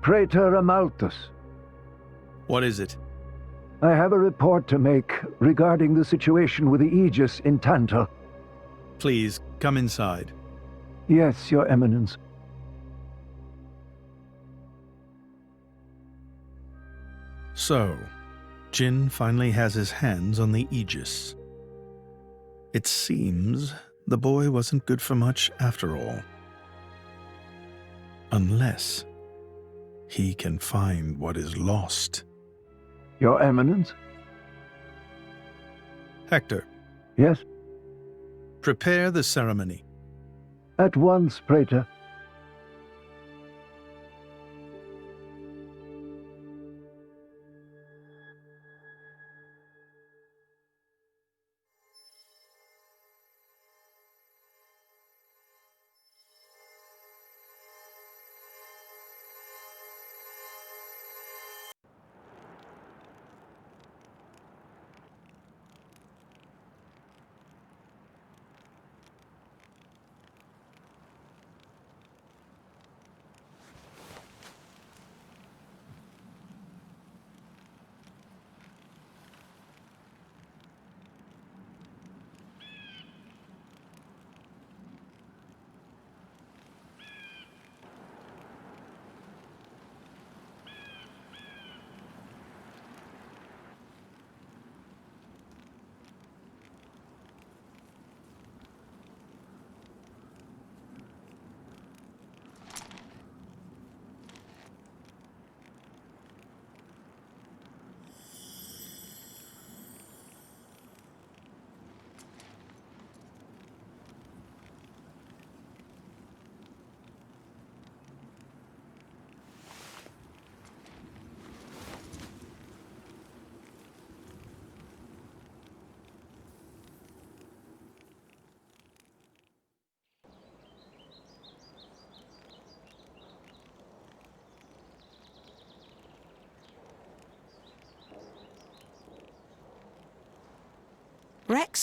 Praetor Amalthus. What is it? I have a report to make regarding the situation with the Aegis in Tantal. Please, come inside. Yes, Your Eminence. So, Jin finally has his hands on the Aegis. It seems the boy wasn't good for much after all. Unless he can find what is lost. Your Eminence? Hector, Yes? prepare the ceremony. At once, Praetor.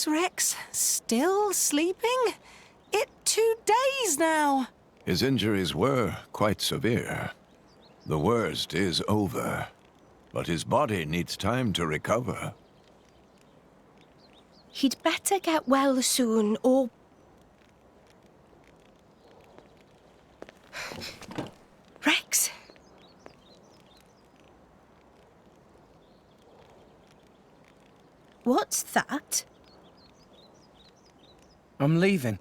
Rex, still sleeping? 2 days now. His injuries were quite severe. The worst is over, but his body needs time to recover. He'd better get well soon, or... Rex? What's that? I'm leaving.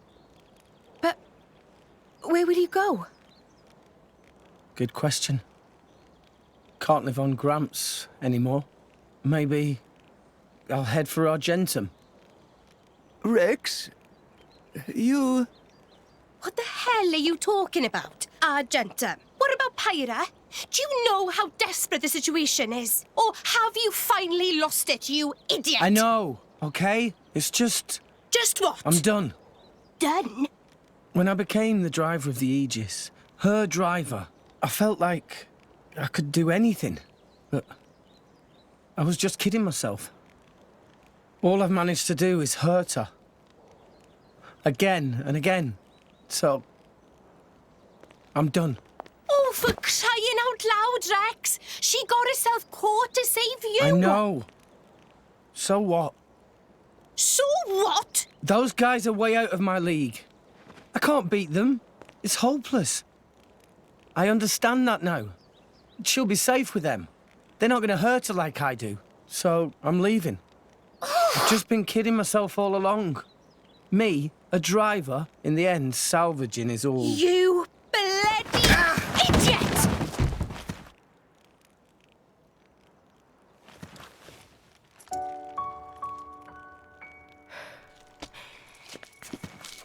But where will you go? Good question. Can't live on Gramps anymore. Maybe I'll head for Argentum. Rex, you... What the hell are you talking about, Argentum? What about Pyra? Do you know how desperate the situation is? Or have you finally lost it, you idiot? I know, okay? It's just... Just what? I'm done. Done? When I became the driver of the Aegis, her driver, I felt like I could do anything. But I was just kidding myself. All I've managed to do is hurt her. Again and again. So, I'm done. Oh, for crying out loud, Rex! She got herself caught to save you! I know. So what? So what? Those guys are way out of my league. I can't beat them. It's hopeless. I understand that now. She'll be safe with them. They're not going to hurt her like I do. So, I'm leaving. I've just been kidding myself all along. Me, a driver, in the end, salvaging is all... You bloody idiot!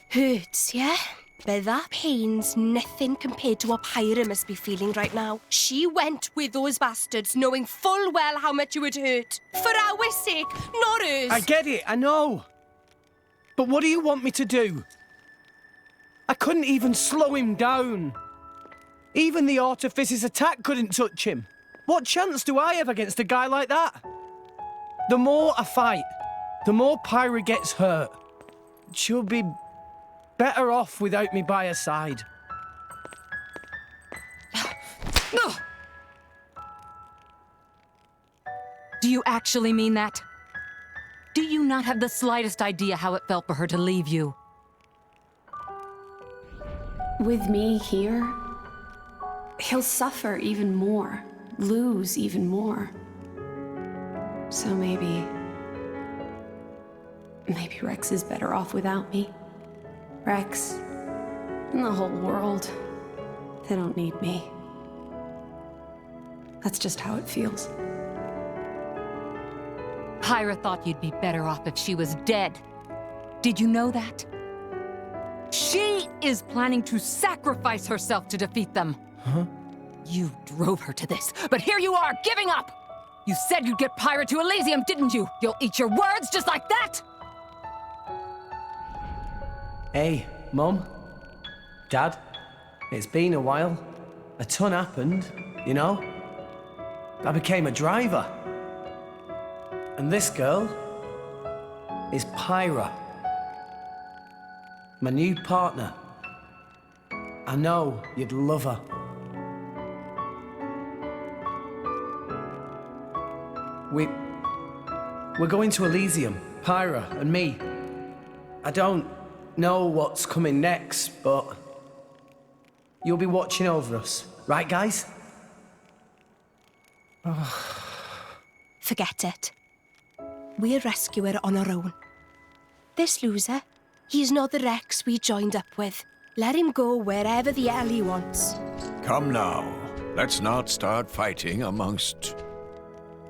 Hurts, yeah? But that pain's nothing compared to what Pyra must be feeling right now. She went with those bastards knowing full well how much it would hurt. For our sake, not hers. I get it, I know. But what do you want me to do? I couldn't even slow him down. Even the Artifice's attack couldn't touch him. What chance do I have against a guy like that? The more I fight, the more Pyra gets hurt. She'll be better off without me by her side. Do you actually mean that? Do you not have the slightest idea how it felt for her to leave you? With me here, he'll suffer even more, lose even more. So maybe Rex is better off without me. Rex, and the whole world, they don't need me. That's just how it feels. Pyra thought you'd be better off if she was dead. Did you know that? She is planning to sacrifice herself to defeat them. Huh? You drove her to this, but here you are, giving up! You said you'd get Pyra to Elysium, didn't you? You'll eat your words just like that? Hey, Mum, Dad, it's been a while. A ton happened, you know? I became a driver. And this girl is Pyra, my new partner. I know you'd love her. We're going to Elysium, Pyra and me. I don't know what's coming next, but you'll be watching over us, right, guys? Forget it. We'll rescue her on our own. This loser, he's not the Rex we joined up with. Let him go wherever the hell he wants. Come now. Let's not start fighting amongst...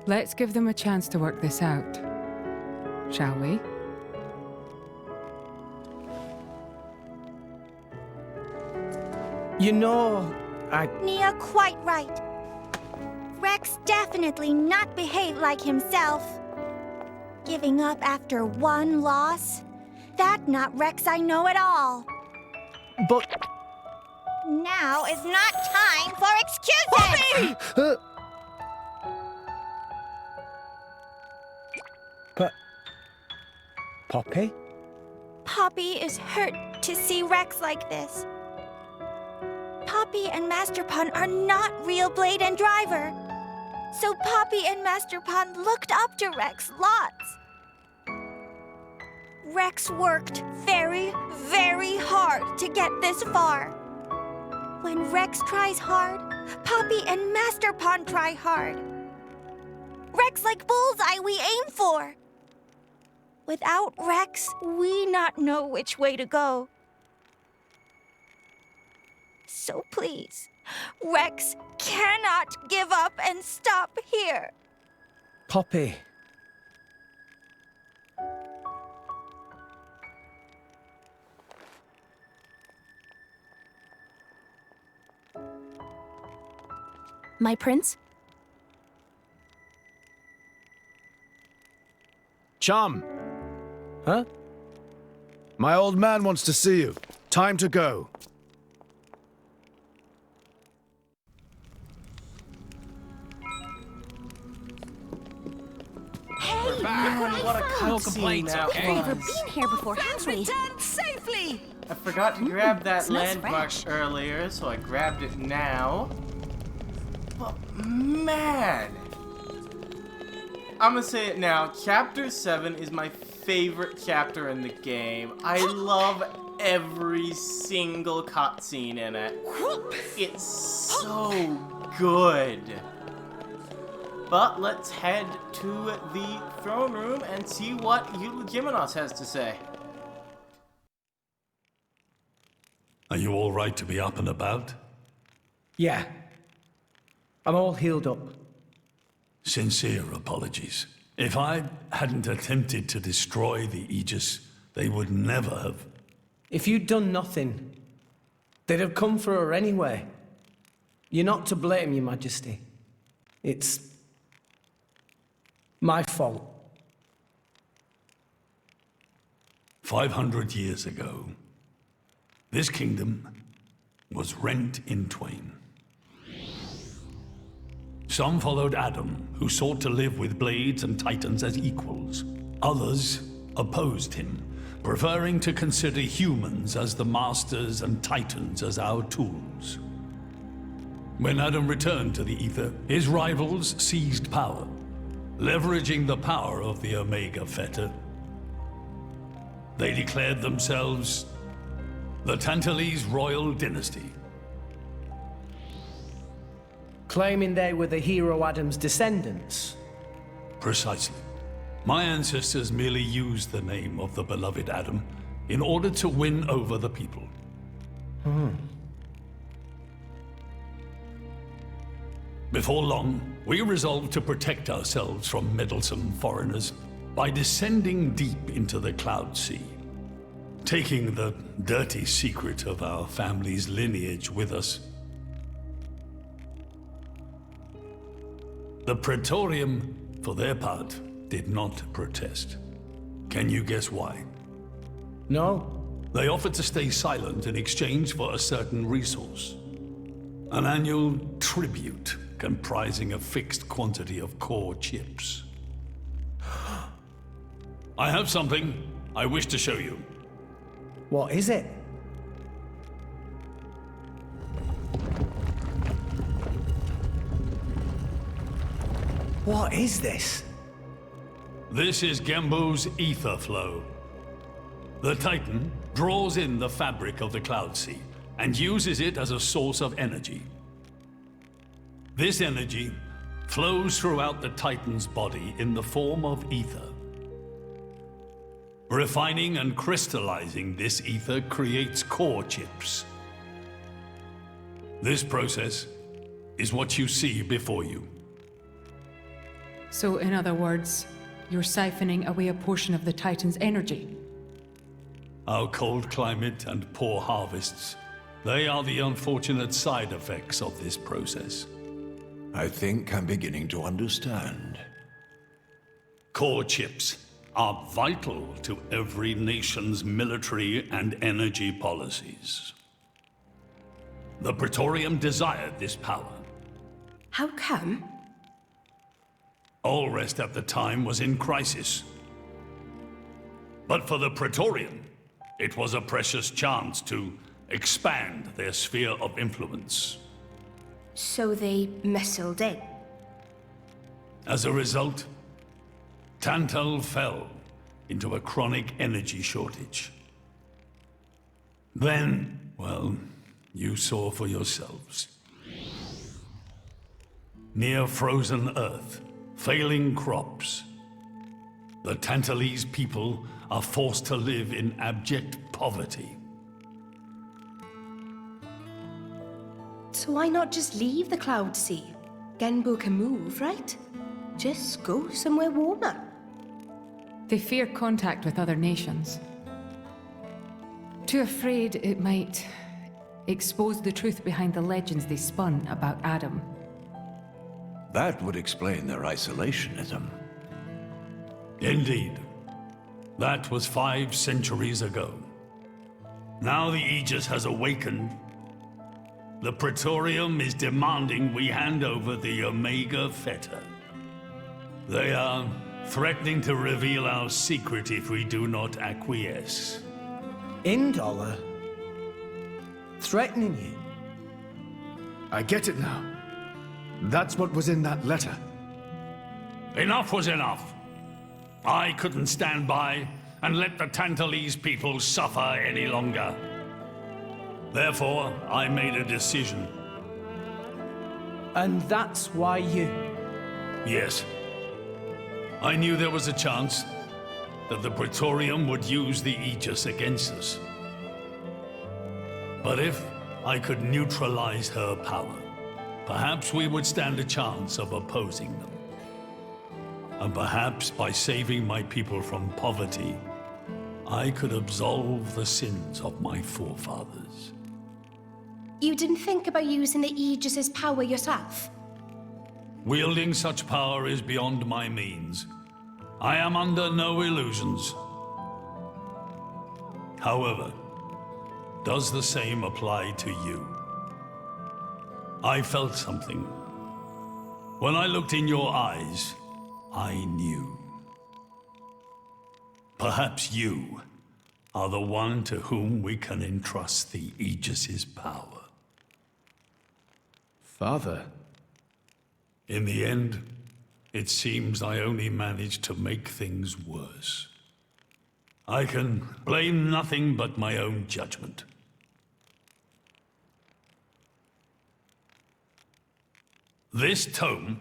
Let's give them a chance to work this out, shall we? You know, Nia quite right. Rex definitely not behaved like himself. Giving up after one loss? That not Rex I know at all. but... Now is not time for excuses! But... Poppy? Poppy is hurt to see Rex like this. Poppy and Master Pun are not real Blade and Driver. So Poppy and Master Pun looked up to Rex lots. Rex worked very, very hard to get this far. When Rex tries hard, Poppy and Master Pun try hard. Rex like bullseye we aim for. Without Rex, we not know which way to go. So please, Rex cannot give up and stop here. Poppy. My prince? Chum! Huh? My old man wants to see you. Time to go. Hey, What a cutscene that we've never was. been here before, have we? Returned safely! I forgot to grab that smells landmark fresh. earlier, so I grabbed it now. But man, I'm gonna say it now. Chapter 7 is my favorite chapter in the game. I love every single cutscene in it. It's so good. But let's head to the throne room and see what Eulogimenos has to say. Are you all right to be up and about? Yeah. I'm all healed up. Sincere apologies. If I hadn't attempted to destroy the Aegis, they would never have... If you'd done nothing, they'd have come for her anyway. You're not to blame, Your Majesty. It's... my fault. 500 years ago, this kingdom was rent in twain. Some followed Adam, who sought to live with blades and titans as equals. Others opposed him, preferring to consider humans as the masters and titans as our tools. When Adam returned to the Ether, his rivals seized power. leveraging the power of the Omega Theta. They declared themselves the Tantalese royal dynasty. Claiming they were the hero Adam's descendants. Precisely. My ancestors merely used the name of the beloved Adam in order to win over the people. Before long, we resolved to protect ourselves from meddlesome foreigners by descending deep into the Cloud Sea, taking the dirty secret of our family's lineage with us. The Praetorium, for their part, did not protest. Can you guess why? No. They offered to stay silent in exchange for a certain resource. An annual tribute comprising a fixed quantity of core chips. I have something I wish to show you. What is it? What is this? This is Gembo's ether flow. The Titan draws in the fabric of the Cloud Sea and uses it as a source of energy. This energy flows throughout the Titan's body in the form of ether. Refining and crystallizing this ether creates core chips. This process is what you see before you. So, in other words, you're siphoning away a portion of the Titan's energy. Our cold climate and poor harvests, they are the unfortunate side effects of this process. I think I'm beginning to understand. Core chips are vital to every nation's military and energy policies. The Praetorium desired this power. How come? Allrest at the time was in crisis. But for the Praetorium, it was a precious chance to expand their sphere of influence. So they muscled in. As a result, Tantal fell into a chronic energy shortage. Then, well, you saw for yourselves. Near frozen Earth, failing crops, the Tantalese people are forced to live in abject poverty. So why not just leave the Cloud Sea? Genbo can move, right? Just go somewhere warmer. They fear contact with other nations. Too afraid it might expose the truth behind the legends they spun about Adam. That would explain their isolationism. Indeed. That was 5 centuries ago. Now the Aegis has awakened. The Praetorium is demanding we hand over the Omega Theta. They are threatening to reveal our secret if we do not acquiesce. Indollar? Threatening you? I get it now. That's what was in that letter. Enough was enough. I couldn't stand by and let the Tantalese people suffer any longer. Therefore, I made a decision. And that's why you... Yes. I knew there was a chance that the Praetorium would use the Aegis against us. But if I could neutralize her power, perhaps we would stand a chance of opposing them. And perhaps by saving my people from poverty, I could absolve the sins of my forefathers. You didn't think about using the Aegis' power yourself? Wielding such power is beyond my means. I am under no illusions. However, does the same apply to you? I felt something. When I looked in your eyes, I knew. Perhaps you are the one to whom we can entrust the Aegis' power. Father? In the end, It seems I only managed to make things worse. I can blame nothing but my own judgment. This tome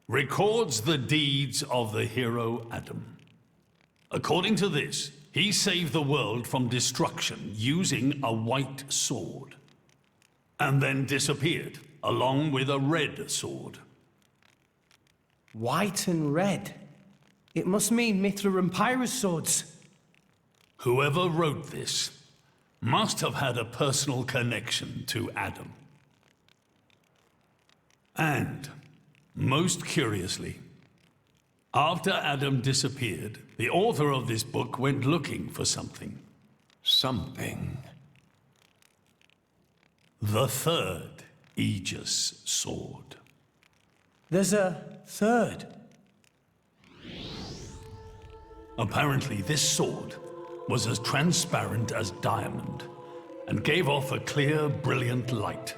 records the deeds of the hero Adam. According to this, he saved the world from destruction using a white sword, and then disappeared, along with a red sword. White and red. It must mean Mithra and Pyra's swords. Whoever wrote this must have had a personal connection to Adam. And, most curiously, after Adam disappeared, the author of this book went looking for something. Something? The third Aegis sword. There's a third. Apparently, this sword was as transparent as diamond and gave off a clear, brilliant light.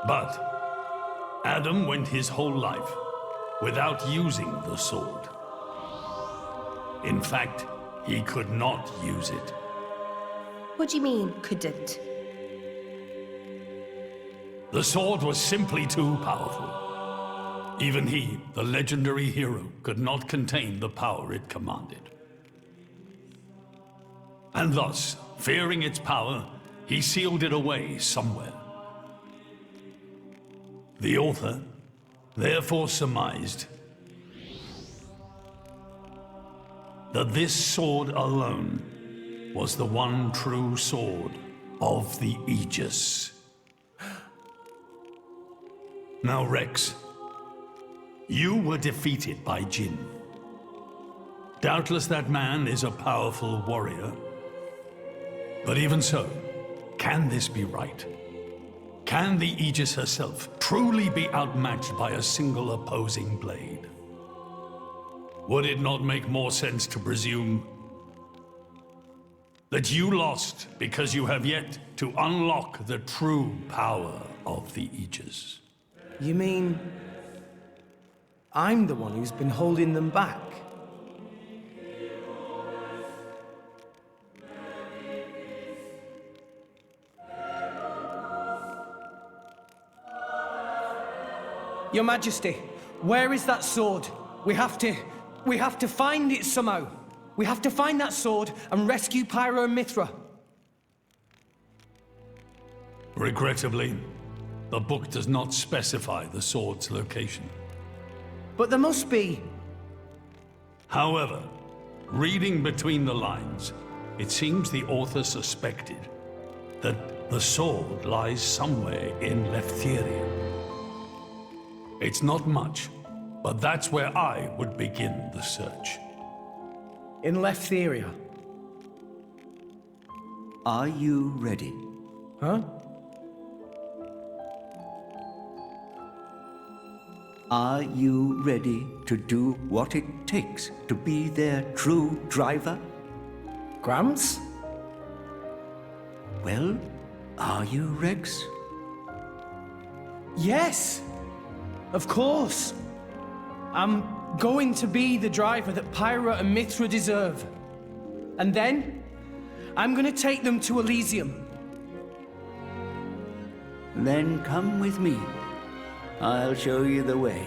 But Adam went his whole life without using the sword. In fact, he could not use it. What do you mean, couldn't? The sword was simply too powerful. Even he, the legendary hero, could not contain the power it commanded. And thus, fearing its power, he sealed it away somewhere. The author therefore surmised that this sword alone was the one true sword of the Aegis. Now, Rex, you were defeated by Jin. Doubtless that man is a powerful warrior. But even so, can this be right? Can the Aegis herself truly be outmatched by a single opposing blade? Would it not make more sense to presume that you lost because you have yet to unlock the true power of the Aegis? You mean I'm the one who's been holding them back? Your Majesty, where is that sword? We have to find it somehow. We have to find that sword and rescue Pyro and Mithra. Regrettably, the book does not specify the sword's location. But there must be. However, reading between the lines, it seems the author suspected that the sword lies somewhere in Leftheria. It's not much, but that's where I would begin the search. In Leftheria. Are you ready? Huh? Are you ready to do what it takes to be their true driver? Gramps? Well, are you, Rex? Yes! Of course! I'm going to be the driver that Pyra and Mithra deserve. And then, I'm gonna take them to Elysium. Then come with me. I'll show you the way.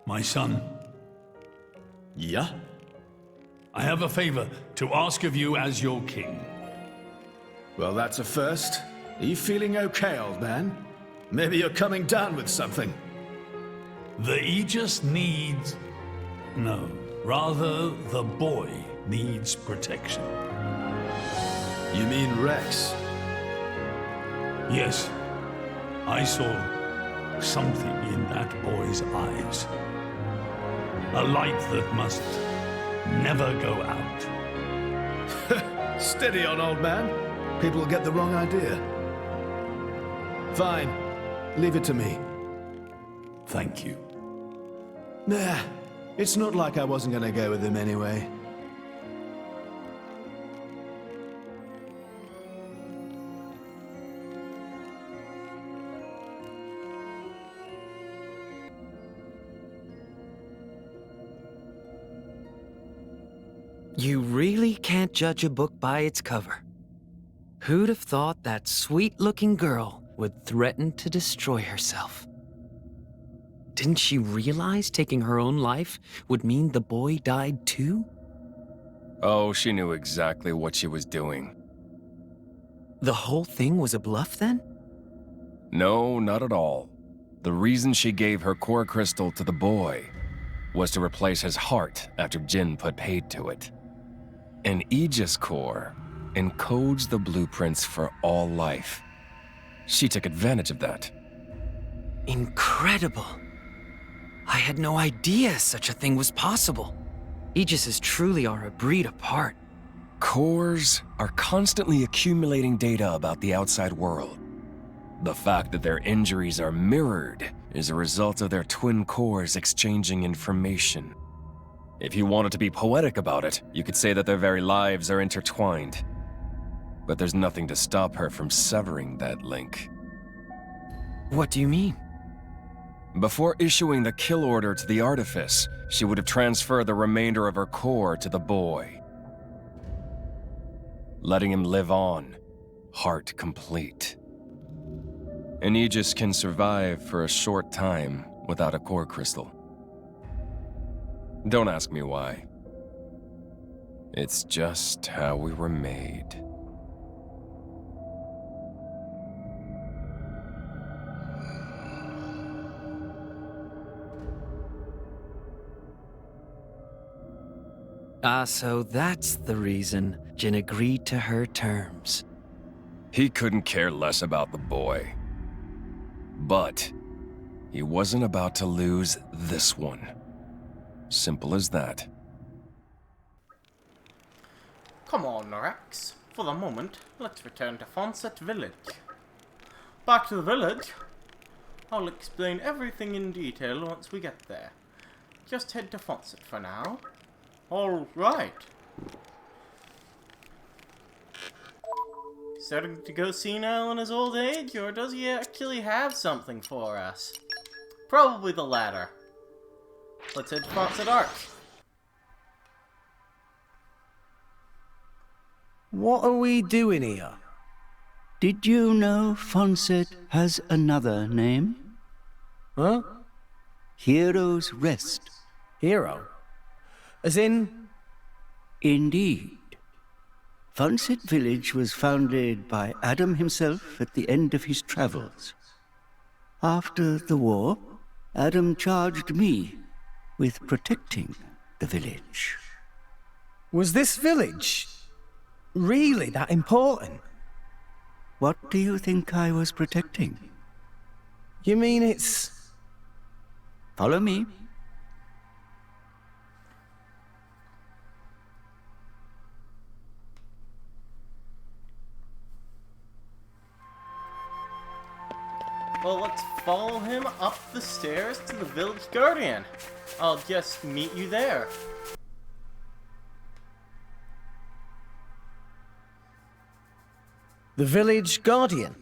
My son. Yeah? I have a favor to ask of you as your king. Well, that's a first. Are you feeling okay, old man? Maybe you're coming down with something. The Aegis needs... No, rather, the boy needs protection. You mean Rex? Yes. I saw something in that boy's eyes. A light that must never go out. Steady on, old man. People will get the wrong idea. Fine. Leave it to me. Thank you. Nah, it's not like I wasn't gonna go with him anyway. You really can't judge a book by its cover. Who'd have thought that sweet-looking girl would threaten to destroy herself? Didn't she realize taking her own life would mean the boy died too? Oh, she knew exactly what she was doing. The whole thing was a bluff then? No, not at all. The reason she gave her core crystal to the boy was to replace his heart after Jin put paid to it. An Aegis core encodes the blueprints for all life. She took advantage of that. Incredible. I had no idea such a thing was possible. Aegises truly are a breed apart. Cores are constantly accumulating data about the outside world. The fact that their injuries are mirrored is a result of their twin cores exchanging information. If you wanted to be poetic about it, you could say that their very lives are intertwined. But there's nothing to stop her from severing that link. What do you mean? Before issuing the kill order to the artifice, she would have transferred the remainder of her core to the boy, letting him live on, heart complete. An Aegis can survive for a short time without a core crystal. Don't ask me why. It's just how we were made. So that's the reason Jin agreed to her terms. He couldn't care less about the boy. But he wasn't about to lose this one. Simple as that. Come on, Rex. For the moment, let's return to Fonset Village. Back to the village? I'll explain everything in detail once we get there. Just head to Fonset for now. All right. Starting to go senile in his old age, or does he actually have something for us? Probably the latter. Let's head to Fonset Arch. What are we doing here? Did you know Fonset has another name? Huh? Hero's Rest. Hero? As in? Indeed. Fonset Village was founded by Adam himself at the end of his travels. After the war, Adam charged me with protecting the village. Was this village really that important? What do you think I was protecting? You mean it's... Follow me. Well, let's follow him up the stairs to the village guardian. I'll just meet you there. The village guardian?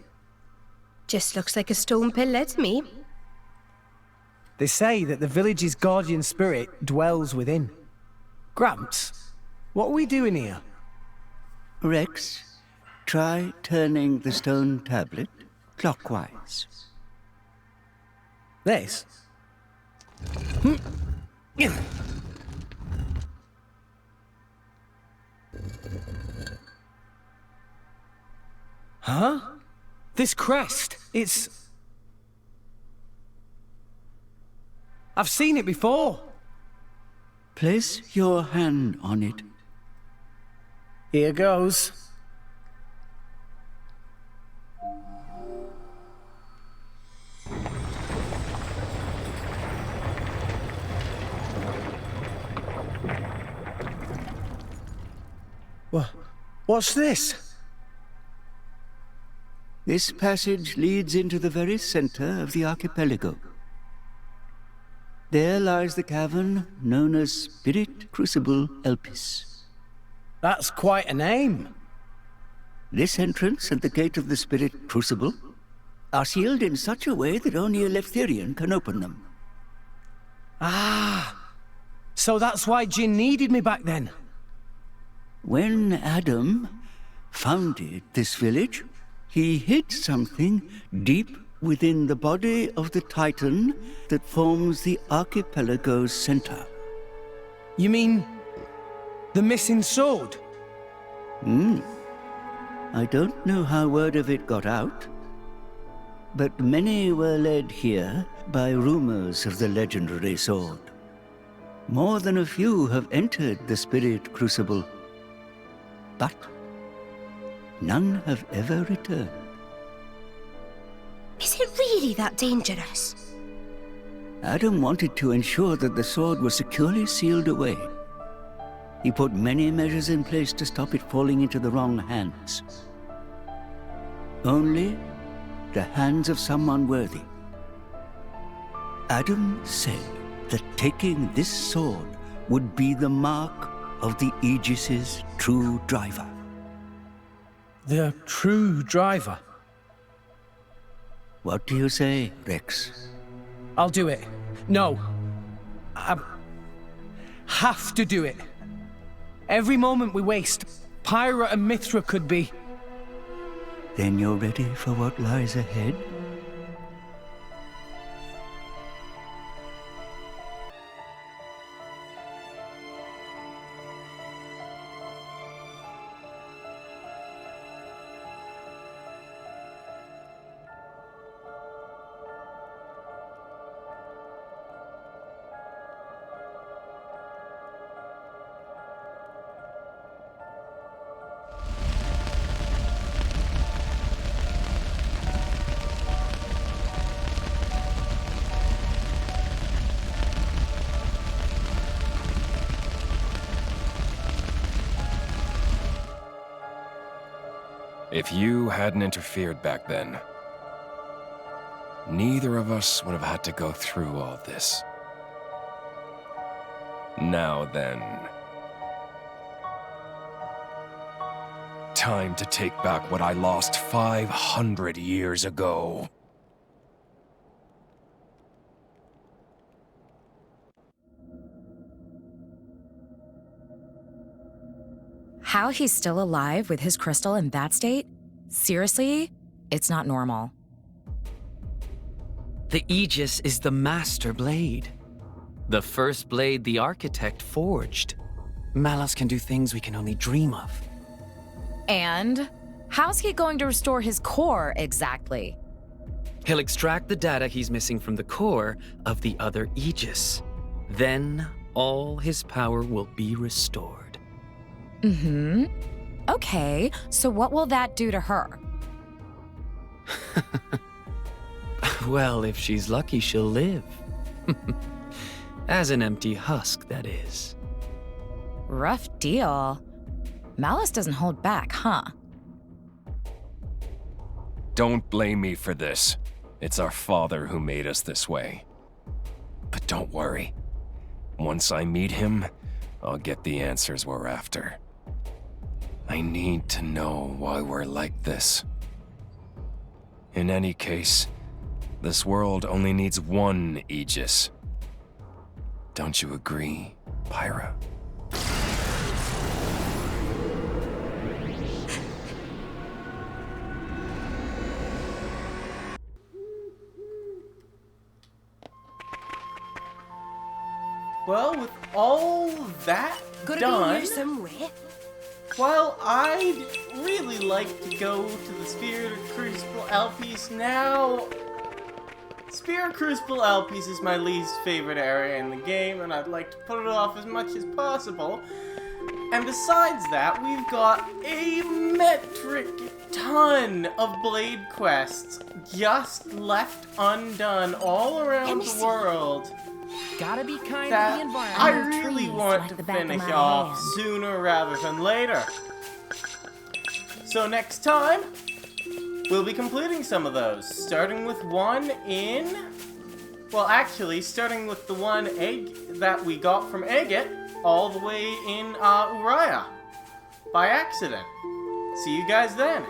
Just looks like a stone pillar to me. They say that the village's guardian spirit dwells within. Gramps, what are we doing here? Rex, try turning the stone tablet clockwise. This? Huh? This crest, it's... I've seen it before. Place your hand on it. Here goes. What's this? This passage leads into the very center of the archipelago. There lies the cavern known as Spirit Crucible Elpis. That's quite a name. This entrance and the gate of the Spirit Crucible are sealed in such a way that only a Leftherian can open them. Ah, so that's why Jin needed me back then. When Adam founded this village, he hid something deep within the body of the Titan that forms the archipelago's center. You mean the missing sword? I don't know how word of it got out, but many were led here by rumors of the legendary sword. More than a few have entered the Spirit Crucible, but none have ever returned. Is it really that dangerous? Adam wanted to ensure that the sword was securely sealed away. He put many measures in place to stop it falling into the wrong hands. Only the hands of someone worthy. Adam said that taking this sword would be the mark of the Aegis's true driver. The true driver? What do you say, Rex? I'll do it. No. I have to do it. Every moment we waste, Pyra and Mithra could be... Then you're ready for what lies ahead? If you hadn't interfered back then, neither of us would have had to go through all this. Now then, time to take back what I lost 500 years ago. How he's still alive with his crystal in that state? Seriously? It's not normal. The Aegis is the master blade. The first blade the architect forged. Malus can do things we can only dream of. And how's he going to restore his core exactly? He'll extract the data he's missing from the core of the other Aegis. Then all his power will be restored. Okay, so what will that do to her? Well, if she's lucky, she'll live. As an empty husk, that is. Rough deal. Malus doesn't hold back, huh? Don't blame me for this. It's our father who made us this way. But don't worry. Once I meet him, I'll get the answers we're after. I need to know why we're like this. In any case, this world only needs one Aegis. Don't you agree, Pyra? Well, with all that Gotta done, be here somewhere. well, I'd really like to go to the Spirit Crucible Elpis now. Spirit Crucible Elpis is my least favorite area in the game, and I'd like to put it off as much as possible. And besides that, we've got a metric ton of blade quests just left undone all around the world. Gotta be kind that to the environment. I really want to finish off sooner rather than later. So next time, we'll be completing some of those, starting with one in... Well, actually, starting with the one that we got from Aegis, all the way in Uriah, by accident. See you guys then.